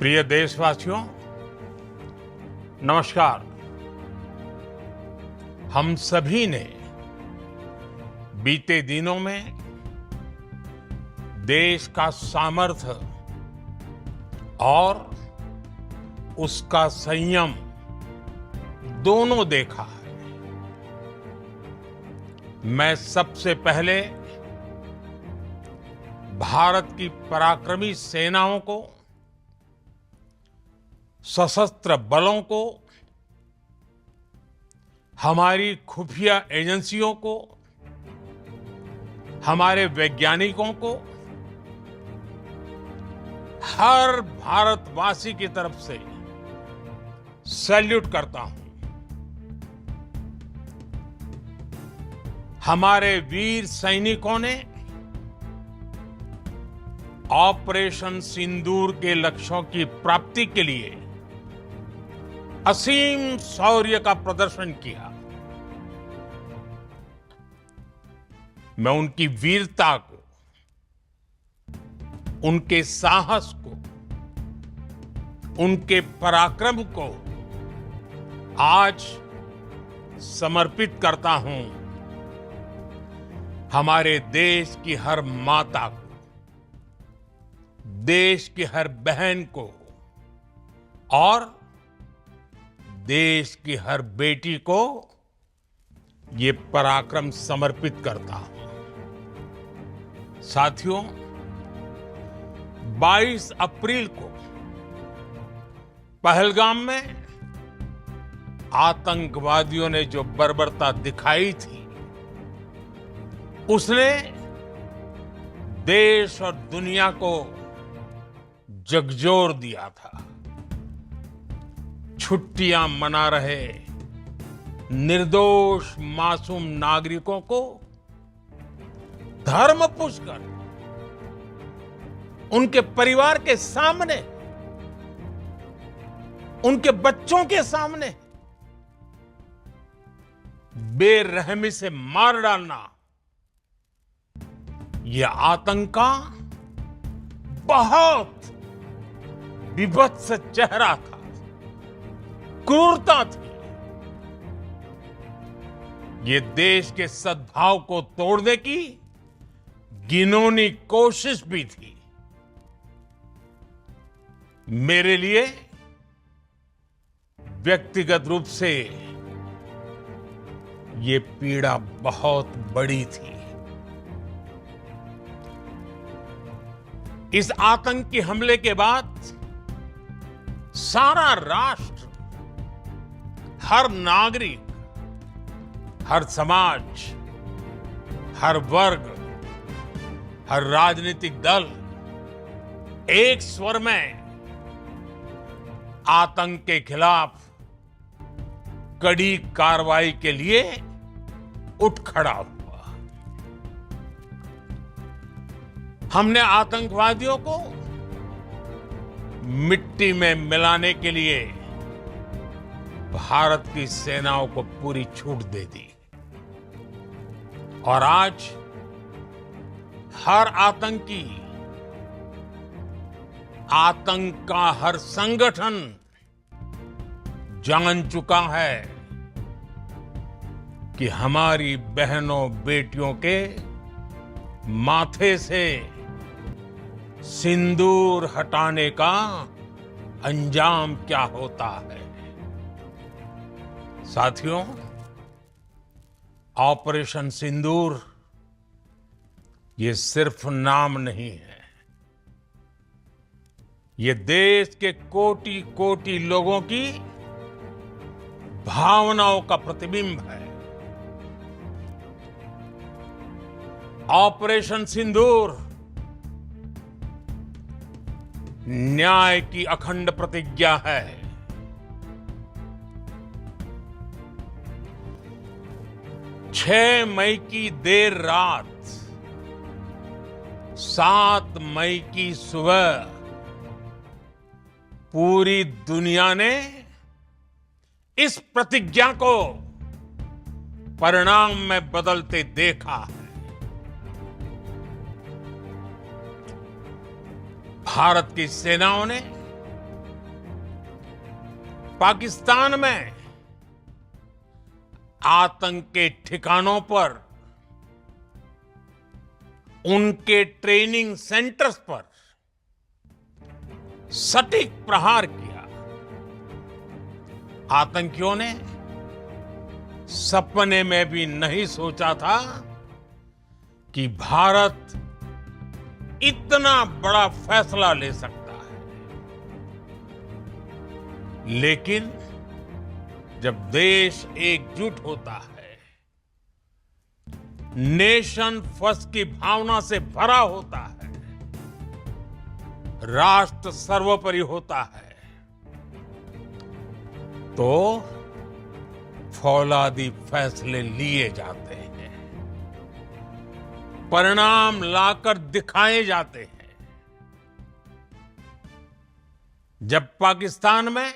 प्रिय देशवासियों, नमस्कार। हम सभी ने बीते दिनों में देश का सामर्थ्य और उसका संयम दोनों देखा है। मैं सबसे पहले भारत की पराक्रमी सेनाओं को, सशस्त्र बलों को, हमारी खुफिया एजेंसियों को, हमारे वैज्ञानिकों को, हर भारतवासी की तरफ से सैल्यूट करता हूं। हमारे वीर सैनिकों ने ऑपरेशन सिंदूर के लक्ष्यों की प्राप्ति के लिए असीम शौर्य का प्रदर्शन किया। मैं उनकी वीरता को, उनके साहस को, उनके पराक्रम को आज समर्पित करता हूं हमारे देश की हर माता को, देश की हर बहन को और देश की हर बेटी को ये पराक्रम समर्पित करता हूं। साथियों, 22 अप्रैल को पहलगाम में आतंकवादियों ने जो बर्बरता दिखाई थी, उसने देश और दुनिया को झकझोर दिया था। छुट्टियां मना रहे निर्दोष मासूम नागरिकों को धर्म पुष्कर उनके परिवार के सामने, उनके बच्चों के सामने बेरहमी से मार डालना, यह आतंक का बहुत विभत्स चेहरा था, क्रूरता थी। ये देश के सद्भाव को तोड़ने की घिनौनी कोशिश भी थी। मेरे लिए व्यक्तिगत रूप से ये पीड़ा बहुत बड़ी थी। इस आतंकी हमले के बाद सारा राष्ट्र, हर नागरिक, हर समाज, हर वर्ग, हर राजनीतिक दल एक स्वर में आतंक के खिलाफ कड़ी कार्रवाई के लिए उठ खड़ा हुआ। हमने आतंकवादियों को मिट्टी में मिलाने के लिए भारत की सेनाओं को पूरी छूट दे दी और आज हर आतंकी, आतंक का हर संगठन जान चुका है कि हमारी बहनों बेटियों के माथे से सिंदूर हटाने का अंजाम क्या होता है। साथियों, ऑपरेशन सिंदूर ये सिर्फ नाम नहीं है, ये देश के कोटि कोटि लोगों की भावनाओं का प्रतिबिंब है। ऑपरेशन सिंदूर न्याय की अखंड प्रतिज्ञा है। 6 मई की देर रात, 7 मई की सुबह पूरी दुनिया ने इस प्रतिज्ञा को परिणाम में बदलते देखा है। भारत की सेनाओं ने पाकिस्तान में आतंक के ठिकानों पर, उनके ट्रेनिंग सेंटर्स पर सटीक प्रहार किया। आतंकियों ने सपने में भी नहीं सोचा था कि भारत इतना बड़ा फैसला ले सकता है। लेकिन जब देश एकजुट होता है, नेशन फर्स्ट की भावना से भरा होता है, राष्ट्र सर्वोपरि होता है, तो फौलादी फैसले लिए जाते हैं, परिणाम लाकर दिखाए जाते हैं। जब पाकिस्तान में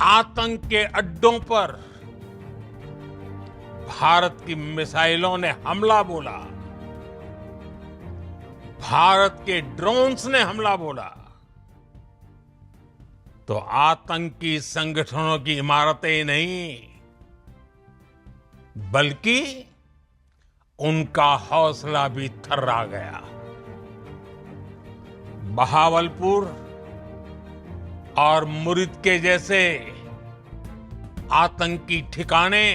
आतंक के अड्डों पर भारत की मिसाइलों ने हमला बोला, भारत के ड्रोन्स ने हमला बोला, तो आतंकी संगठनों की इमारतें नहीं, बल्कि उनका हौसला भी थर्रा गया। बहावलपुर और मुरिद के जैसे आतंकी ठिकाने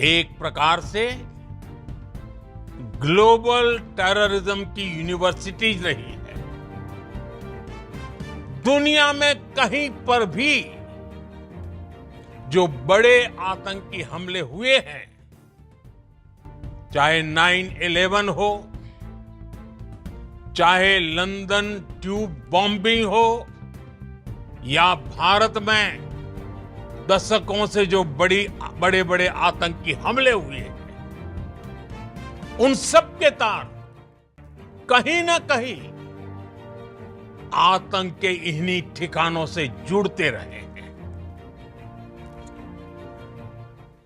एक प्रकार से ग्लोबल टेररिज्म की यूनिवर्सिटीज रही है। दुनिया में कहीं पर भी जो बड़े आतंकी हमले हुए हैं, चाहे 9/11 हो, चाहे लंदन ट्यूब बॉम्बिंग हो, या भारत में दशकों से जो बड़े बड़े आतंकी हमले हुए हैं, उन सब के तार कहीं ना कहीं आतंक के इन्हीं ठिकानों से जुड़ते रहे हैं।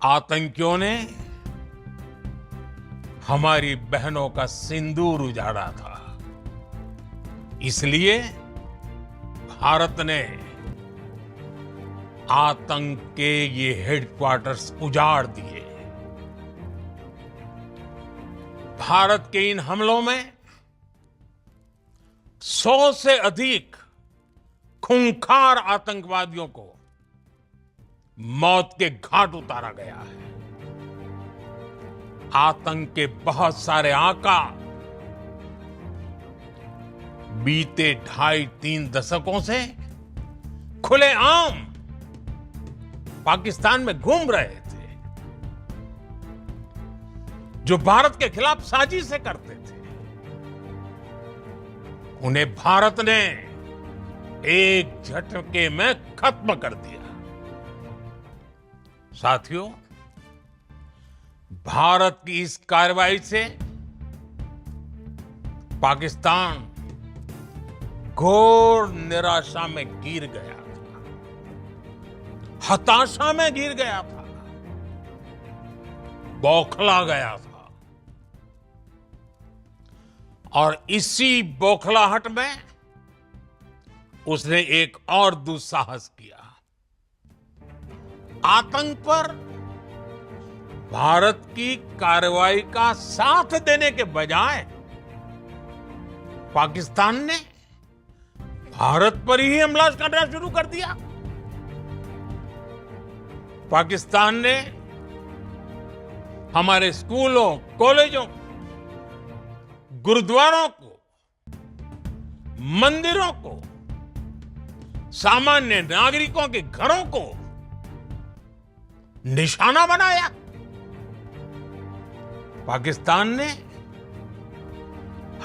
आतंकियों ने हमारी बहनों का सिंदूर उजाड़ा था, इसलिए भारत ने आतंक के ये हेडक्वार्टर्स उजाड़ दिए। भारत के इन हमलों में 100 से अधिक खूंखार आतंकवादियों को मौत के घाट उतारा गया है। आतंक के बहुत सारे आका बीते 2.5-3 दशकों से खुलेआम पाकिस्तान में घूम रहे थे, जो भारत के खिलाफ साजिशें करते थे। उन्हें भारत ने एक झटके में खत्म कर दिया। साथियों, भारत की इस कार्रवाई से पाकिस्तान घोर निराशा में गिर गया था, हताशा में गिर गया था, बौखला गया था। और इसी बौखलाहट में उसने एक और दुस्साहस किया। आतंक पर भारत की कार्रवाई का साथ देने के बजाय पाकिस्तान ने भारत पर ही हमला करना शुरू कर दिया। पाकिस्तान ने हमारे स्कूलों, कॉलेजों, गुरुद्वारों को, मंदिरों को, सामान्य नागरिकों के घरों को निशाना बनाया। पाकिस्तान ने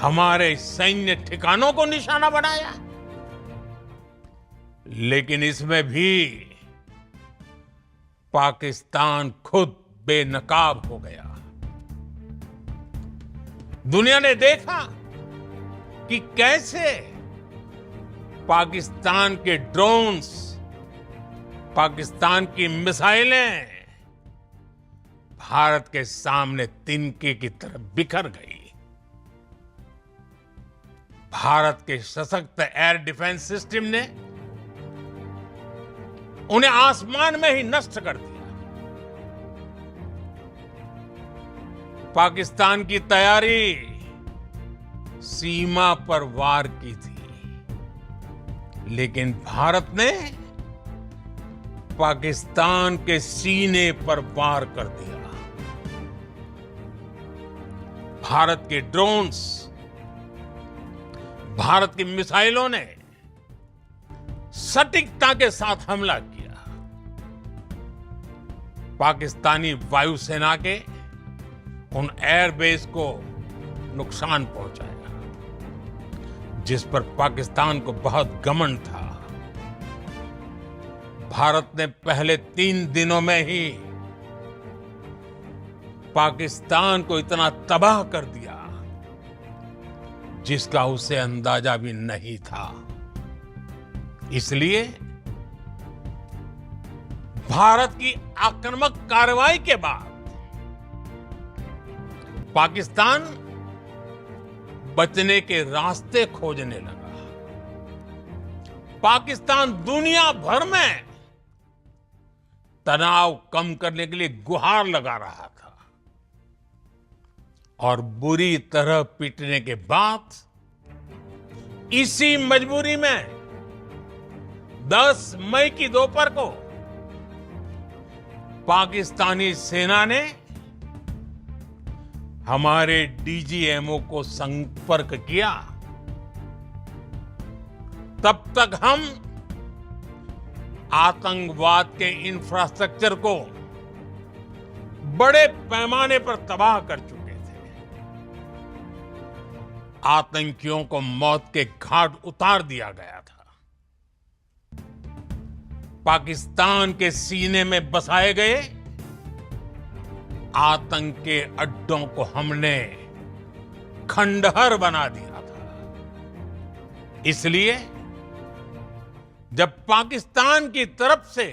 हमारे सैन्य ठिकानों को निशाना बनाया। लेकिन इसमें भी पाकिस्तान खुद बेनकाब हो गया। दुनिया ने देखा कि कैसे पाकिस्तान के ड्रोन्स, पाकिस्तान की मिसाइलें भारत के सामने तिनके की तरह बिखर गई। भारत के सशक्त एयर डिफेंस सिस्टम ने उन्हें आसमान में ही नष्ट कर दिया। पाकिस्तान की तैयारी सीमा पर वार की थी, लेकिन भारत ने पाकिस्तान के सीने पर वार कर दिया। भारत के ड्रोन्स, भारत की मिसाइलों ने सटीकता के साथ हमला किया। पाकिस्तानी वायुसेना के उन एयरबेस को नुकसान पहुंचाया, जिस पर पाकिस्तान को बहुत घमंड था। भारत ने पहले 3 दिनों में ही पाकिस्तान को इतना तबाह कर दिया जिसका उसे अंदाजा भी नहीं था। इसलिए भारत की आक्रामक कार्रवाई के बाद पाकिस्तान बचने के रास्ते खोजने लगा। पाकिस्तान दुनिया भर में तनाव कम करने के लिए गुहार लगा रहा था और बुरी तरह पीटने के बाद इसी मजबूरी में 10 मई की दोपहर को पाकिस्तानी सेना ने हमारे डीजीएमओ को संपर्क किया। तब तक हम आतंकवाद के इंफ्रास्ट्रक्चर को बड़े पैमाने पर तबाह कर चुके थे। आतंकियों को मौत के घाट उतार दिया गया था। पाकिस्तान के सीने में बसाए गए आतंक के अड्डों को हमने खंडहर बना दिया था। इसलिए जब पाकिस्तान की तरफ से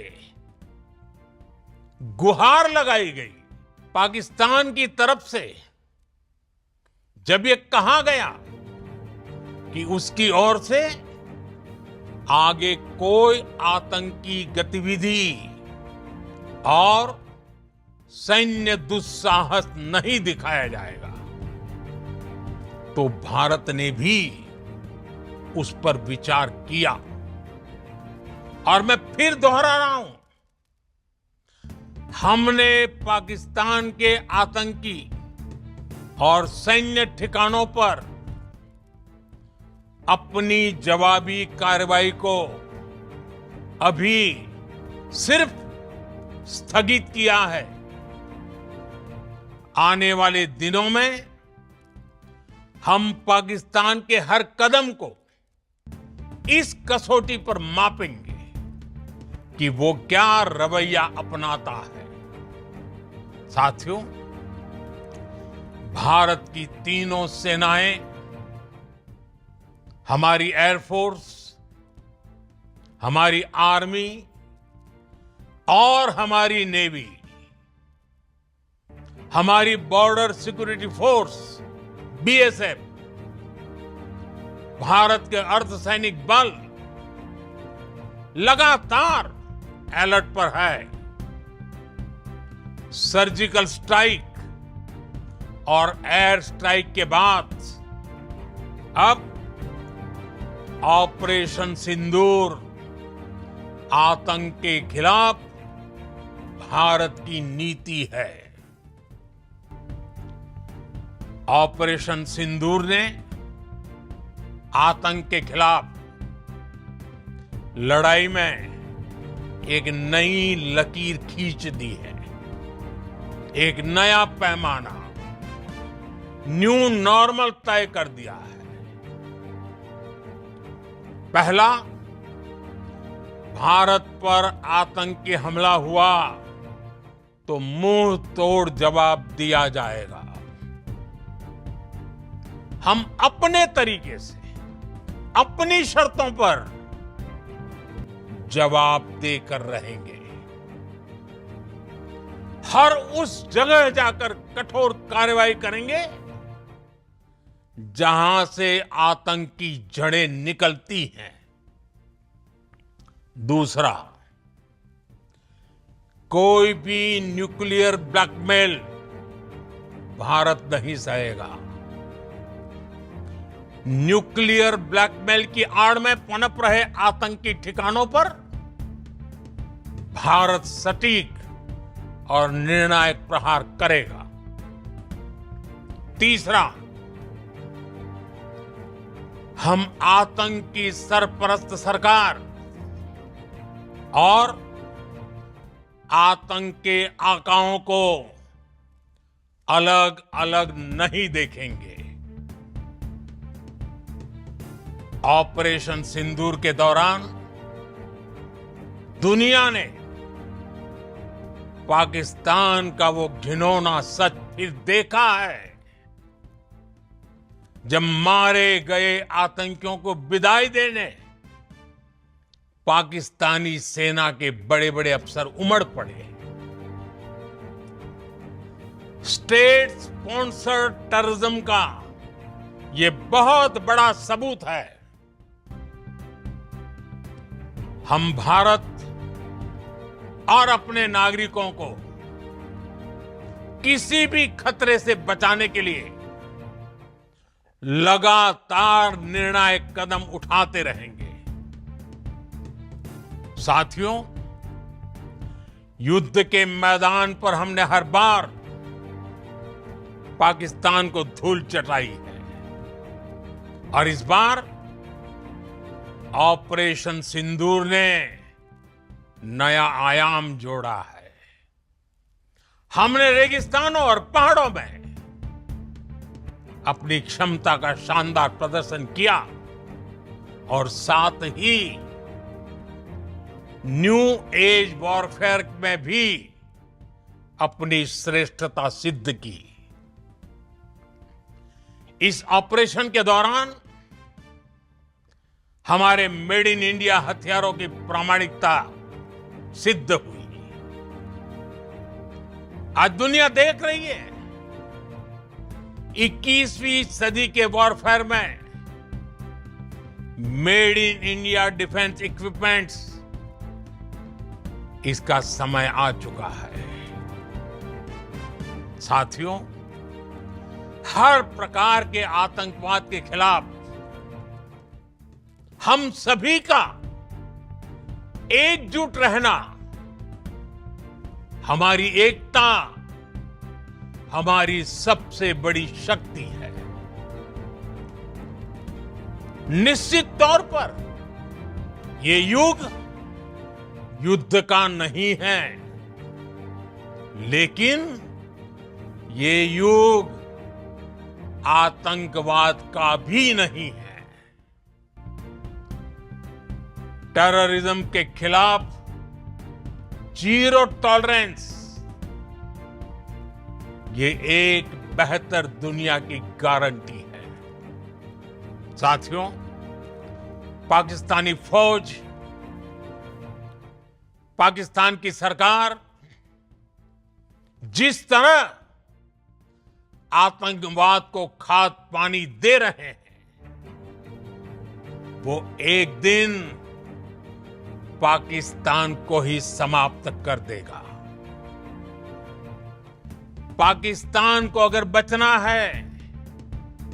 गुहार लगाई गई, पाकिस्तान की तरफ से जब ये कहा गया कि उसकी ओर से आगे कोई आतंकी गतिविधि और सैन्य दुस्साहस नहीं दिखाया जाएगा, तो भारत ने भी उस पर विचार किया। और मैं फिर दोहरा रहा हूं, हमने पाकिस्तान के आतंकी और सैन्य ठिकानों पर अपनी जवाबी कार्रवाई को अभी सिर्फ स्थगित किया है। आने वाले दिनों में हम पाकिस्तान के हर कदम को इस कसौटी पर मापेंगे कि वो क्या रवैया अपनाता है। साथियों, भारत की तीनों सेनाएं, हमारी एयरफोर्स, हमारी आर्मी और हमारी नेवी, हमारी border security force BSF, Bharat के अर्धसैनिक बल लगातार अलर्ट पर है। सर्जिकल स्ट्राइक और एयर स्ट्राइक के बाद अब ऑपरेशन सिंदूर आतंक के खिलाफ भारत की नीति है। ऑपरेशन सिंदूर ने आतंक के खिलाफ लड़ाई में एक नई लकीर खींच दी है। एक नया पैमाना, न्यू नॉर्मल तय कर दिया है। पहला, भारत पर आतंकी हमला हुआ तो मुंह तोड़ जवाब दिया जाएगा। हम अपने तरीके से, अपनी शर्तों पर जवाब देकर रहेंगे। हर उस जगह जाकर कठोर कार्रवाई करेंगे जहां से आतंक की जड़ें निकलती हैं। दूसरा, कोई भी न्यूक्लियर ब्लैकमेल भारत नहीं सहेगा। न्यूक्लियर ब्लैकमेल की आड़ में पनप रहे आतंकी ठिकानों पर भारत सटीक और निर्णायक प्रहार करेगा। तीसरा, हम आतंक की सरपरस्त सरकार और आतंक के आकाओं को अलग अलग नहीं देखेंगे। ऑपरेशन सिंदूर के दौरान दुनिया ने पाकिस्तान का वो घिनौना सच फिर देखा है, जब मारे गए आतंकियों को विदाई देने पाकिस्तानी सेना के बड़े बड़े अफसर उमड़ पड़े। स्टेट स्पॉन्सर्ड टेररिज्म का ये बहुत बड़ा सबूत है। हम भारत और अपने नागरिकों को किसी भी खतरे से बचाने के लिए लगातार निर्णायक कदम उठाते रहेंगे। साथियों, युद्ध के मैदान पर हमने हर बार पाकिस्तान को धूल चटाई है और इस बार ऑपरेशन सिंदूर ने नया आयाम जोड़ा है। हमने रेगिस्तानों और पहाड़ों में अपनी क्षमता का शानदार प्रदर्शन किया और साथ ही न्यू एज वॉरफेयर में भी अपनी श्रेष्ठता सिद्ध की। इस ऑपरेशन के दौरान हमारे मेड इन इंडिया हथियारों की प्रामाणिकता सिद्ध हुई। आज दुनिया देख रही है 21वीं सदी के वॉरफेयर में made in India defence equipments, इसका समय आ चुका है। साथियों, हर प्रकार के आतंकवाद के खिलाफ हम सभी का एकजुट रहना, हमारी एकता हमारी सबसे बड़ी शक्ति है। निश्चित तौर पर ये युग युद्ध का नहीं है, लेकिन ये युग आतंकवाद का भी नहीं है। टेररिज्म के खिलाफ जीरो टॉलरेंस, ये एक बेहतर दुनिया की गारंटी है। साथियों, पाकिस्तानी फौज, पाकिस्तान की सरकार जिस तरह आतंकवाद को खाद पानी दे रहे हैं, वो एक दिन पाकिस्तान को ही समाप्त कर देगा। पाकिस्तान को अगर बचना है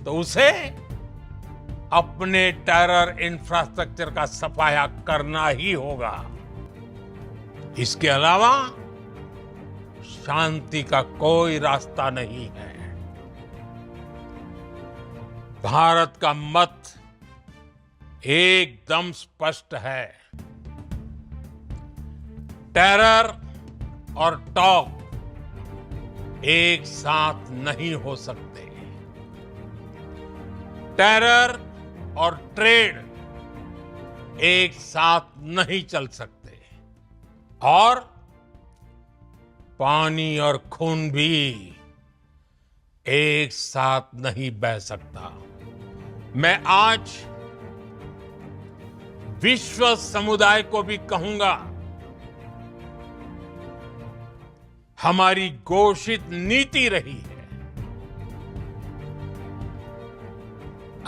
तो उसे अपने टेरर इंफ्रास्ट्रक्चर का सफाया करना ही होगा। इसके अलावा शांति का कोई रास्ता नहीं है। भारत का मत एकदम स्पष्ट है। टेरर और टॉक एक साथ नहीं हो सकते। टेरर और ट्रेड एक साथ नहीं चल सकते और पानी और खून भी एक साथ नहीं बह सकता। मैं आज विश्व समुदाय को भी कहूंगा, हमारी घोषित नीति रही है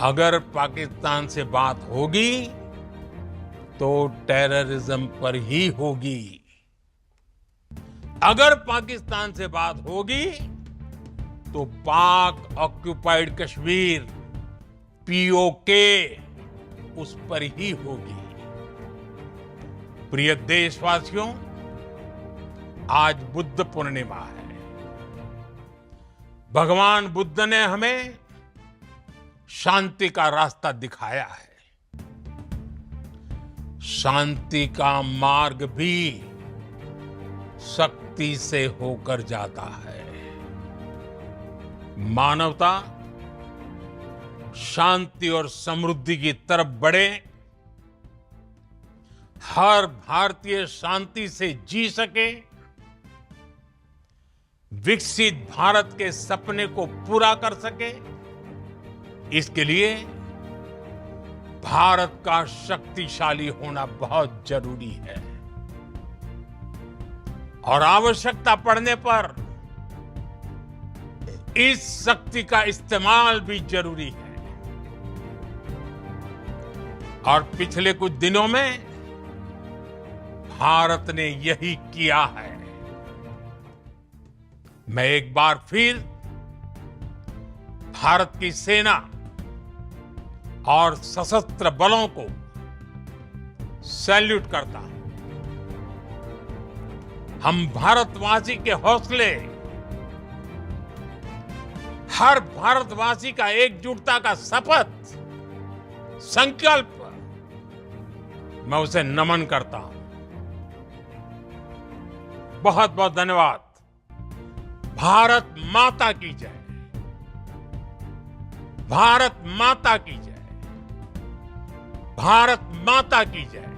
अगर पाकिस्तान से बात होगी तो टेररिज्म पर ही होगी। अगर पाकिस्तान से बात होगी तो पाक ऑक्युपाइड कश्मीर पीओके उस पर ही होगी। प्रिय देशवासियों, आज बुद्ध पूर्णिमा है। भगवान बुद्ध ने हमें शांति का रास्ता दिखाया है। शांति का मार्ग भी शक्ति से होकर जाता है। मानवता शांति और समृद्धि की तरफ बढ़े, हर भारतीय शांति से जी सके, विकसित भारत के सपने को पूरा कर सके, इसके लिए भारत का शक्तिशाली होना बहुत जरूरी है। और आवश्यकता पड़ने पर इस शक्ति का इस्तेमाल भी जरूरी है। और पिछले कुछ दिनों में भारत ने यही किया है। मैं एक बार फिर भारत की सेना और सशस्त्र बलों को सैल्यूट करता हूं। हम भारतवासी के हौसले, हर भारतवासी का एकजुटता का शपथ, संकल्प, मैं उसे नमन करता हूं। बहुत बहुत धन्यवाद। भारत माता की जय। भारत माता की जय। भारत माता की जय।